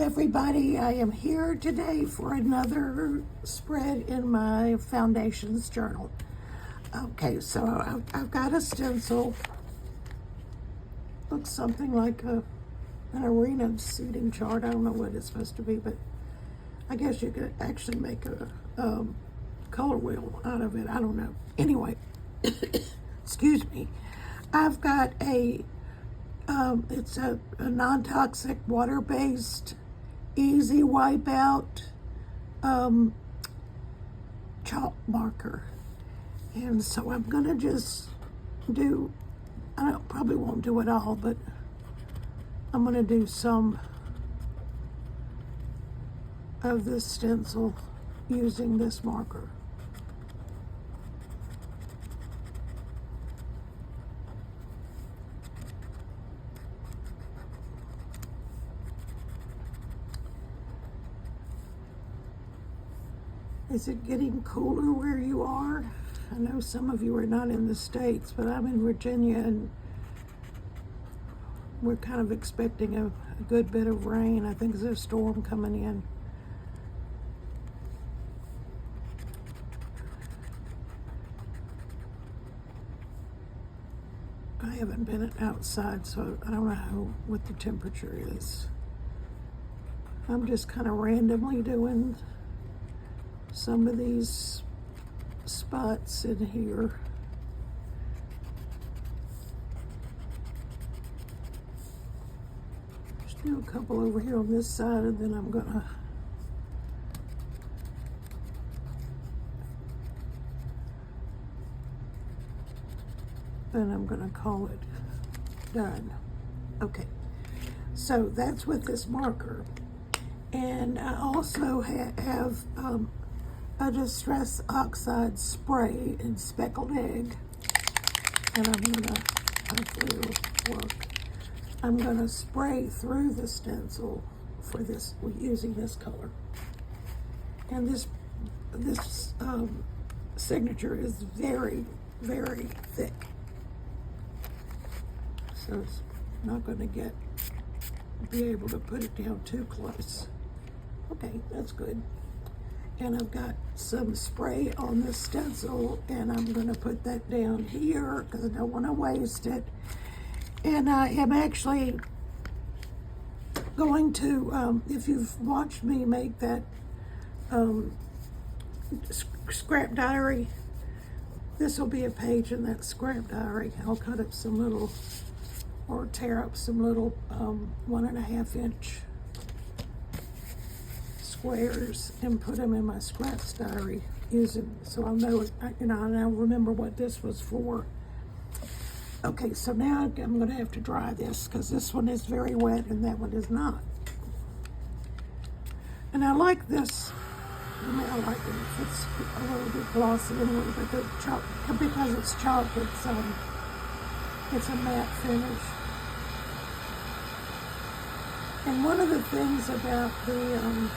everybody, I am here today for another spread in my Foundations journal. Okay, so I've got a stencil. Looks something like an arena seating chart. I don't know what it's supposed to be, but I guess you could actually make a color wheel out of it. I don't know. Anyway, excuse me. I've got it's a non-toxic, water-based, easy wipeout chalk marker. And so I'm gonna just do, probably won't do it all, but I'm gonna do some of this stencil using this marker. Is it getting cooler where you are? I know some of you are not in the States, but I'm in Virginia and we're kind of expecting a good bit of rain. I think there's a storm coming in. I haven't been outside, so I don't know what the temperature is. I'm just kind of randomly doing some of these spots in here. Just do a couple over here on this side, and then I'm gonna call it done. Okay, so that's with this marker. And I also have a Distress Oxide spray in Speckled Egg, and hopefully it'll work. I'm gonna spray through the stencil for this, using this color. And this signature is very, very thick. So it's not gonna be able to put it down too close. Okay, that's good. And I've got some spray on this stencil, and I'm gonna put that down here because I don't want to waste it. And I am actually going to, if you've watched me make that scrap diary, this will be a page in that scrap diary. I'll cut up some little, or tear up some little 1.5 inch squares and put them in my scraps diary so I'll know it, and I'll remember what this was for. Okay, so now I'm gonna have to dry this because this one is very wet and that one is not. And I like this. I like it if it's a little bit glossy anyway, but the chalk, because it's chalk, it's a matte finish. And one of the things about the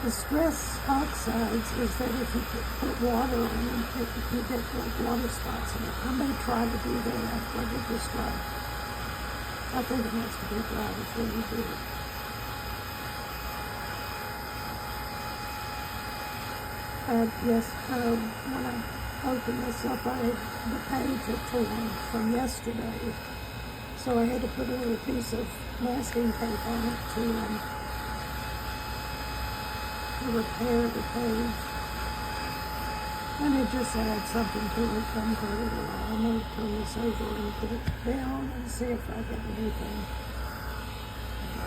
Distress Oxides is that if you put water on them, you get like water spots in it. I may try to do that after I get this dry. I think it has to be dry before you do it. Yes, when I opened this up, the page had torn from yesterday. So I had to put a little piece of masking tape on it to repair the page. And it just adds something to it. I'm going to turn this over and put it down and see if I get anything.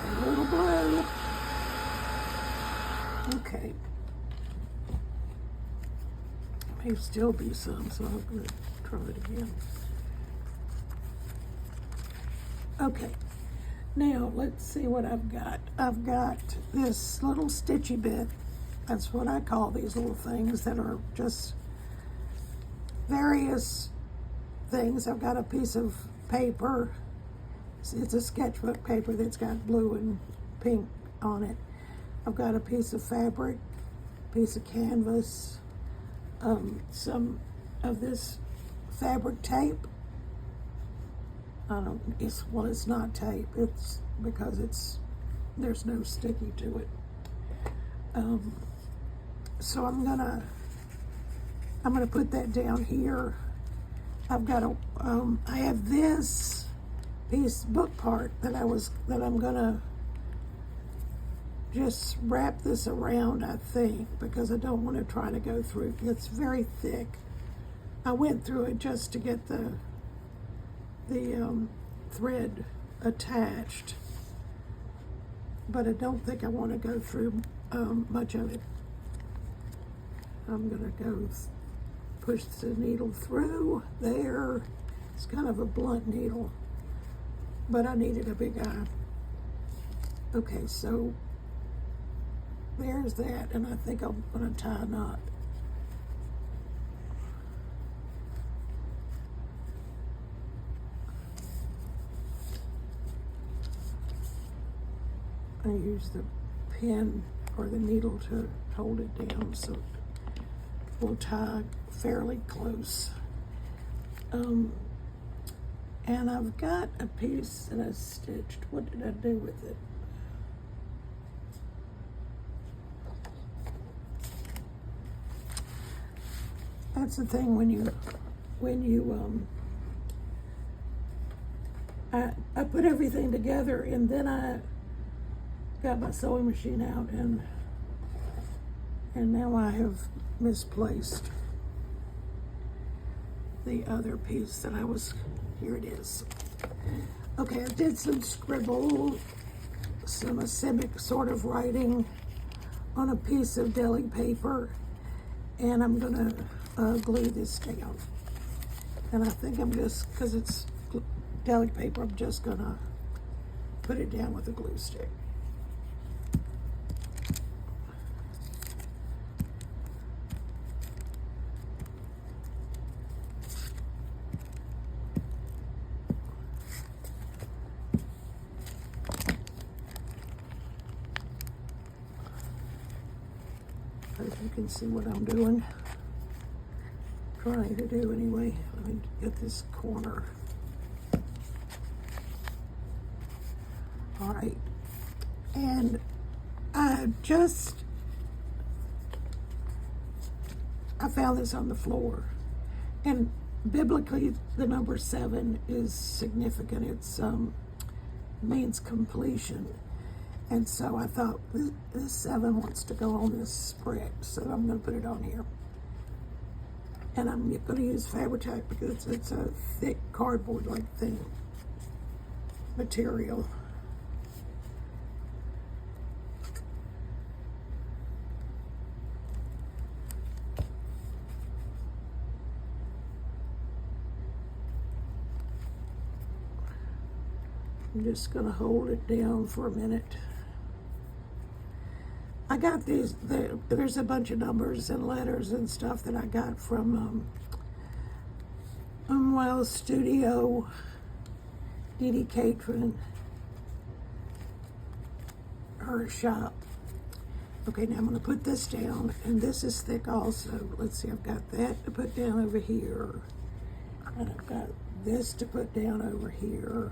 A little blue. Okay. May still be some, so I'm going to try it again. Okay, now let's see what I've got. I've got this little stitchy bit. That's what I call these little things that are just various things. I've got a piece of paper. It's a sketchbook paper that's got blue and pink on it. I've got a piece of fabric, piece of canvas, some of this fabric tape. It's not tape, it's because it's there's no sticky to it. So I'm gonna put that down here. I've got I have this piece book part that I'm gonna just wrap this around, I think, because I don't want to try to go through. It's very thick. I went through it just to get the thread attached, but I don't think I want to go through much of it. I'm gonna go push the needle through there. It's kind of a blunt needle, but I needed a big eye. Okay, so there's that, and I think I'm gonna tie a knot. I use the pin or the needle to hold it down, so we'll tie fairly close. And I've got a piece that I stitched. What did I do with it? That's the thing when you I put everything together, and then I got my sewing machine out, and now I have misplaced the other piece that I was, here it is. Okay, I did some scribble, some asemic sort of writing on a piece of deli paper, and I'm gonna glue this down. And I think I'm just, because it's deli paper, I'm just gonna put it down with a glue stick. As you can see what I'm doing, trying to do anyway. Let me get this corner. All right, and I found this on the floor, and biblically the number 7 is significant. It's means completion. And so I thought this 7 wants to go on this spread, so I'm going to put it on here. And I'm going to use Fabri-Tac because it's a thick cardboard-like thing, material. I'm just going to hold it down for a minute. I got these, there's a bunch of numbers and letters and stuff that I got from Unwell Studio, Dee Dee Catron, her shop. Okay, now I'm going to put this down, and this is thick also. Let's see, I've got that to put down over here, and I've got this to put down over here.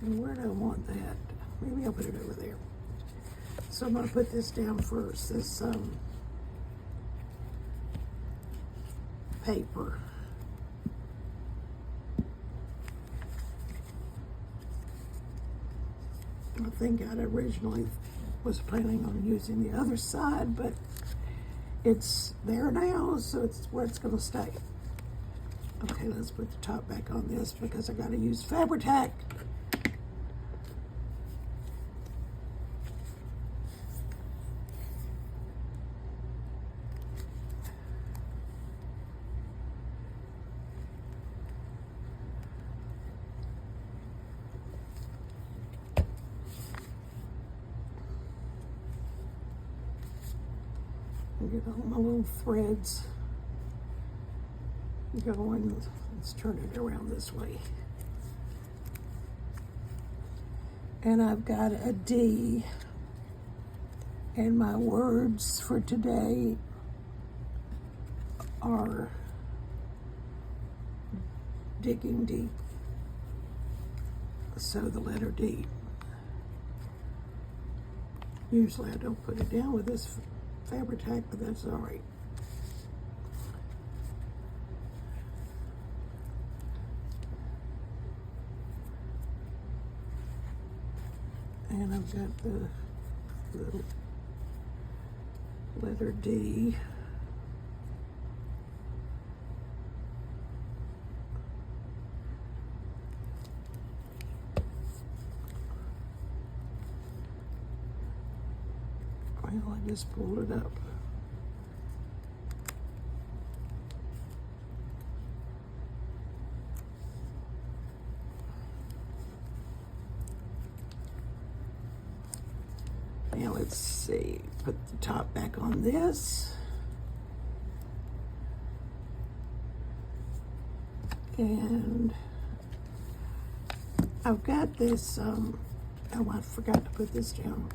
And where do I want that? Maybe I'll put it over there. So I'm going to put this down first, this paper. I think I originally was planning on using the other side, but it's there now, so it's where it's going to stay. Okay, let's put the top back on this because I got to use Fabri-Tac. Get all my little threads going. Let's turn it around this way. And I've got a D, and my words for today are digging deep. So the letter D. Usually I don't put it down with this Fabri-Tac, but that's all right. And I've got the little letter D. Well, I just pulled it up. Now let's see, put the top back on this. And I've got this, oh, I forgot to put this down.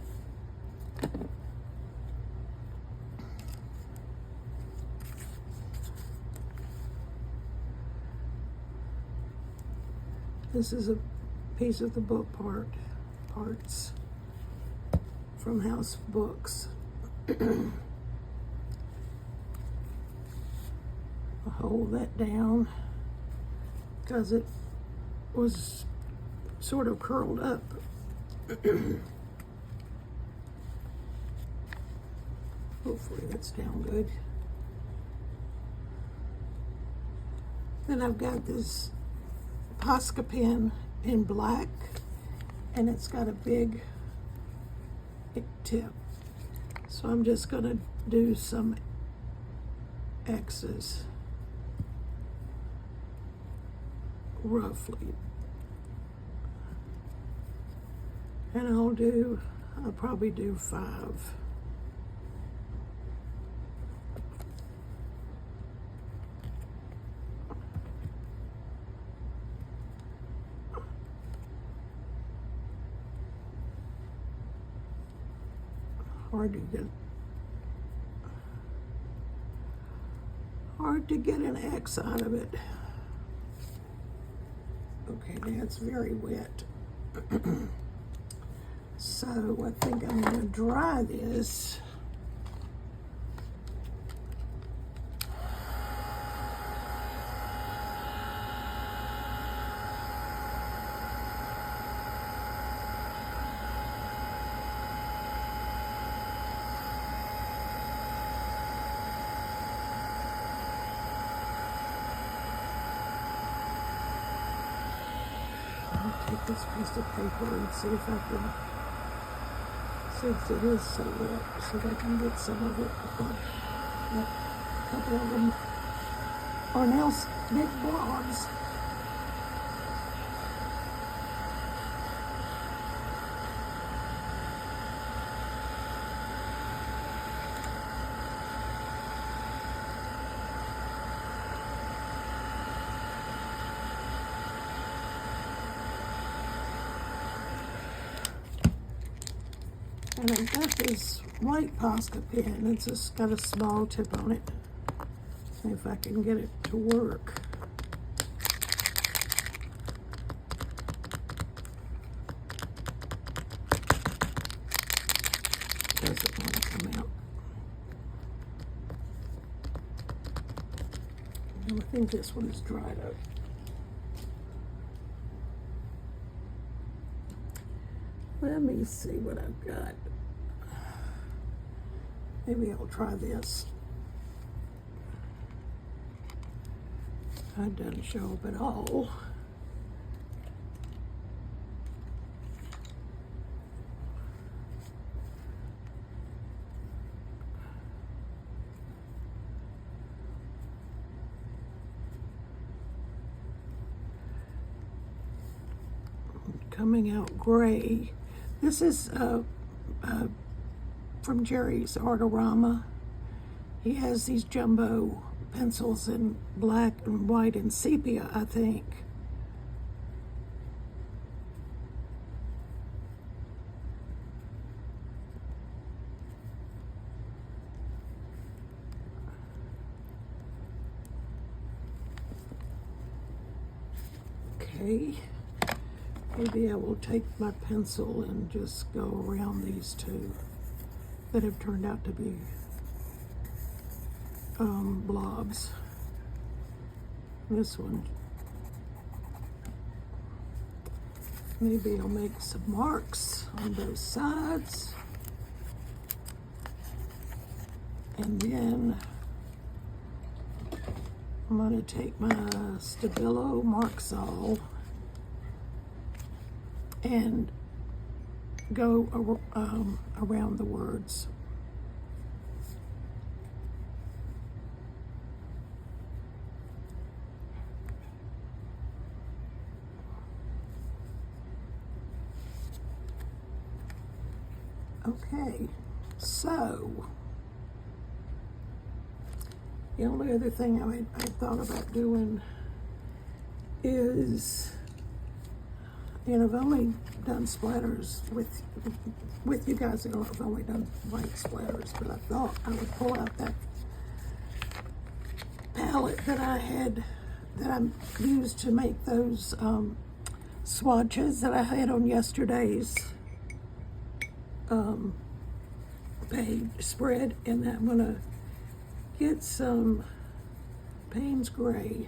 This is a piece of the book parts from House Books. I'll hold that down because it was sort of curled up. Hopefully that's down good. Then I've got this Posca pen in black, and it's got a big tip. So I'm just gonna do some X's roughly. And I'll probably do 5. Hard to get an X out of it. Okay, that's very wet. So I think I'm going to dry this. Take this piece of paper and see if I can, since it is so wet, see if I can get some of it. Yep. A couple of them are now big blobs. And I've got this white Posca pen. It's just got a small tip on it. See if I can get it to work. Doesn't want to come out. And I think this one is dried up. Let me see what I've got. Maybe I'll try this. It doesn't show up at all. Coming out gray. This is from Jerry's Artorama. He has these jumbo pencils in black and white and sepia, I think. Okay. Maybe I will take my pencil and just go around these two. that have turned out to be blobs. This one, maybe I'll make some marks on both sides, and then I'm going to take my Stabilo Mark-Sol and go around the words. Okay, so the only other thing I thought about doing is, I've only done splatters with you guys. I've only done white splatters, but I thought I would pull out that palette that I used to make those swatches that I had on yesterday's page spread, and I'm gonna get some Payne's Gray.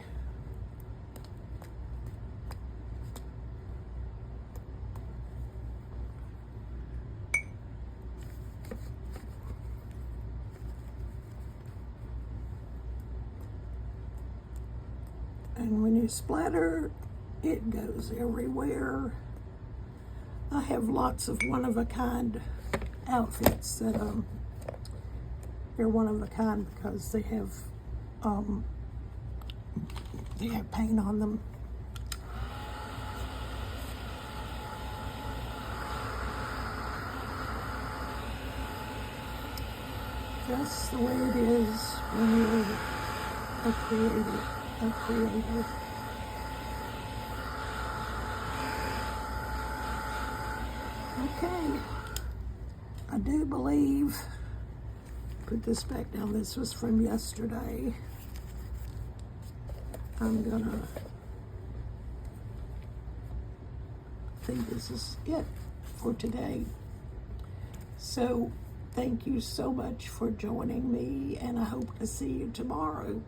And when you splatter, it goes everywhere. I have lots of one-of-a-kind outfits that they're one-of-a-kind because they have paint on them. Just the way it is when you're a creator. Okay, I do believe, put this back down, this was from yesterday. I think this is it for today. So thank you so much for joining me, and I hope to see you tomorrow.